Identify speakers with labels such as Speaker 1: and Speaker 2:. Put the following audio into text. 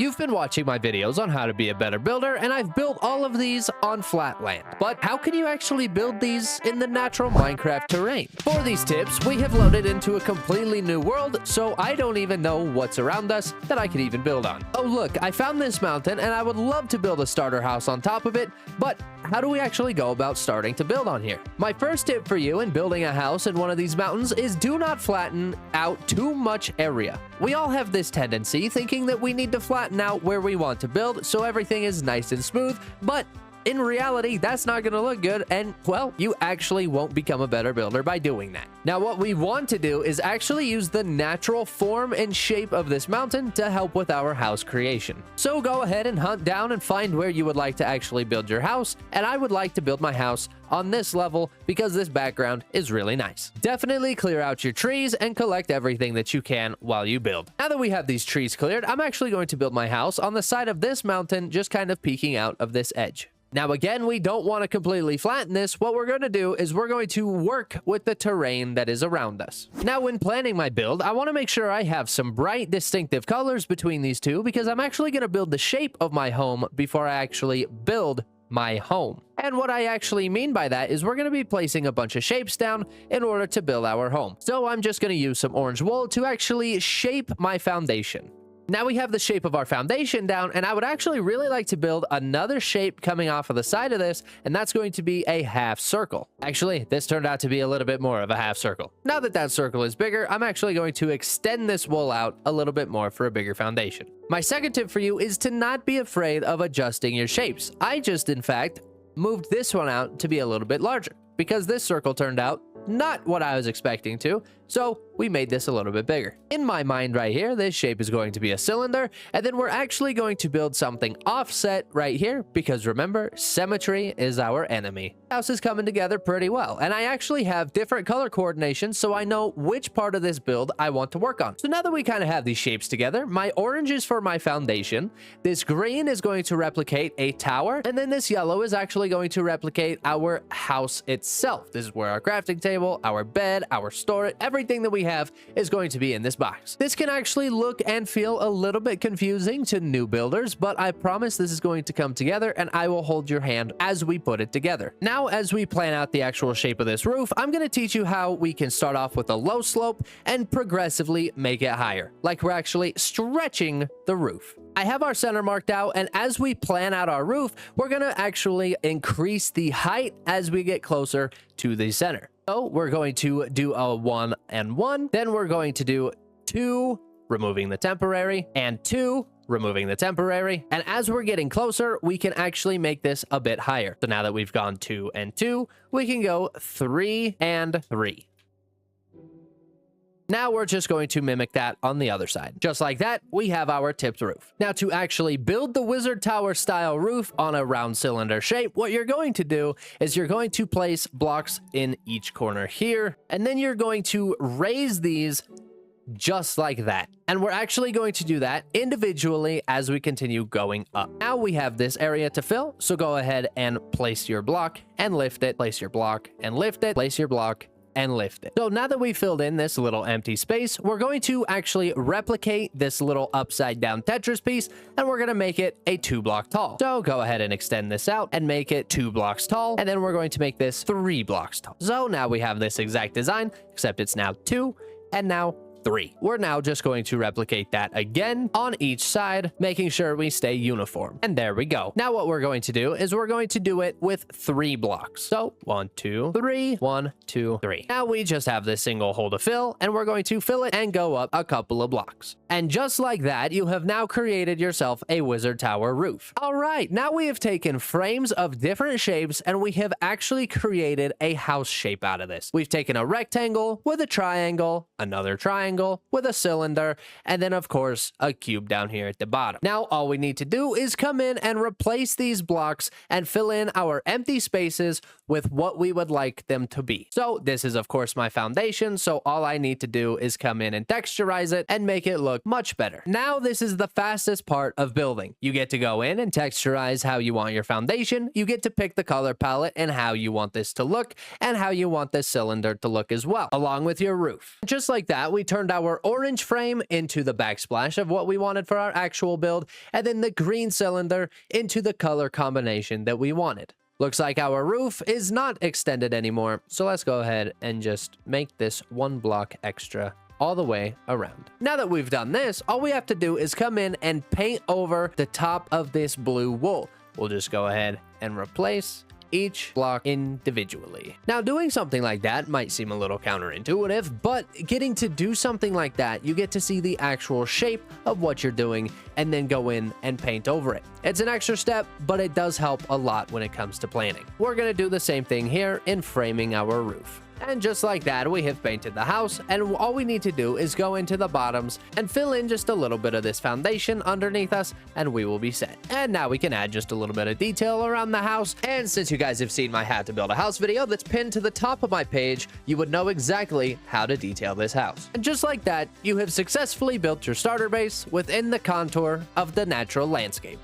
Speaker 1: You've been watching my videos on how to be a better builder, and I've built all of these on flat land. But how can you actually build these in the natural Minecraft terrain? For these tips, we have loaded into a completely new world, so I don't even know what's around us that I could even build on. Oh look, I found this mountain, and I would love to build a starter house on top of it, but how do we actually go about starting to build on here? My first tip for you in building a house in one of these mountains is do not flatten out too much area. We all have this tendency thinking that we need to flatten out where we want to build so everything is nice and smooth, but in reality, that's not going to look good, and, well, you actually won't become a better builder by doing that. Now, what we want to do is actually use the natural form and shape of this mountain to help with our house creation. So go ahead and hunt down and find where you would like to actually build your house, and I would like to build my house on this level because this background is really nice. Definitely clear out your trees and collect everything that you can while you build. Now that we have these trees cleared, I'm actually going to build my house on the side of this mountain, just kind of peeking out of this edge. Now, again, we don't want to completely flatten this. What we're going to do is we're going to work with the terrain that is around us. Now, when planning my build, I want to make sure I have some bright, distinctive colors between these two because I'm actually going to build the shape of my home before I actually build my home. And what I actually mean by that is we're going to be placing a bunch of shapes down in order to build our home. So I'm just going to use some orange wool to actually shape my foundation. Now we have the shape of our foundation down, and I would actually really like to build another shape coming off of the side of this, and that's going to be a half circle. Actually, this turned out to be a little bit more of a half circle. Now that that circle is bigger, I'm actually going to extend this wool out a little bit more for a bigger foundation. My second tip for you is to not be afraid of adjusting your shapes. I just, in fact, moved this one out to be a little bit larger because this circle turned out not what I was expecting to, so we made this a little bit bigger. In my mind right here, this shape is going to be a cylinder, and then we're actually going to build something offset right here, because remember, symmetry is our enemy. House is coming together pretty well, and I actually have different color coordination, so I know which part of this build I want to work on. So now that we kind of have these shapes together, my orange is for my foundation, this green is going to replicate a tower, and then this yellow is actually going to replicate our house itself. This is where our crafting table, our bed, our storage, everything that we have is going to be in this box. This can actually look and feel a little bit confusing to new builders, but I promise this is going to come together and I will hold your hand as we put it together. Now, as we plan out the actual shape of this roof, I'm going to teach you how we can start off with a low slope and progressively make it higher, like we're actually stretching the roof. I have our center marked out, and as we plan out our roof, we're going to actually increase the height as we get closer to the center. So we're going to do a 1 and 1, then we're going to do 2, removing the temporary, and 2, removing the temporary. And as we're getting closer, we can actually make this a bit higher. So now that we've gone 2 and 2, we can go 3 and 3. Now we're just going to mimic that on the other side. Just like that, we have our tipped roof. Now, to actually build the wizard tower style roof on a round cylinder shape, what you're going to do is you're going to place blocks in each corner here, and then you're going to raise these just like that. And we're actually going to do that individually as we continue going up. Now we have this area to fill, so go ahead and place your block and lift it, place your block and lift it, place your block and lift it. So now that we filled in this little empty space, we're going to actually replicate this little upside down Tetris piece, and we're going to make it a 2 block tall. So go ahead and extend this out and make it 2 blocks tall, and then we're going to make this 3 blocks tall. So now we have this exact design, except it's now 2 and now 3. We're now just going to replicate that again on each side, making sure we stay uniform. And there we go. Now what we're going to do is we're going to do it with 3 blocks. So 1, 2, 3, 1, 2, 3. Now we just have this single hole to fill, and we're going to fill it and go up a couple of blocks. And just like that, you have now created yourself a wizard tower roof. All right, now we have taken frames of different shapes, and we have actually created a house shape out of this. We've taken a rectangle with a triangle, another triangle with a cylinder, and then of course a cube down here at the bottom. Now all we need to do is come in and replace these blocks and fill in our empty spaces with what we would like them to be. So this is of course my foundation, so all I need to do is come in and texturize it and make it look much better. Now this is the fastest part of building. You get to go in and texturize how you want your foundation, you get to pick the color palette and how you want this to look, and how you want this cylinder to look as well, along with your roof. Just like that, we turn turned our orange frame into the backsplash of what we wanted for our actual build, and then the green cylinder into the color combination that we wanted. Looks like our roof is not extended anymore, so let's go ahead and just make this 1 block extra all the way around. Now that we've done this, all we have to do is come in and paint over the top of this blue wool. We'll just go ahead and replace each block individually. Now, doing something like that might seem a little counterintuitive, but getting to do something like that, you get to see the actual shape of what you're doing and then go in and paint over it. It's an extra step, but it does help a lot when it comes to planning. We're gonna do the same thing here in framing our roof. And just like that, we have painted the house, and all we need to do is go into the bottoms and fill in just a little bit of this foundation underneath us, and we will be set. And now we can add just a little bit of detail around the house. And since you guys have seen my how to build a house video that's pinned to the top of my page, you would know exactly how to detail this house. And just like that, you have successfully built your starter base within the contour of the natural landscape.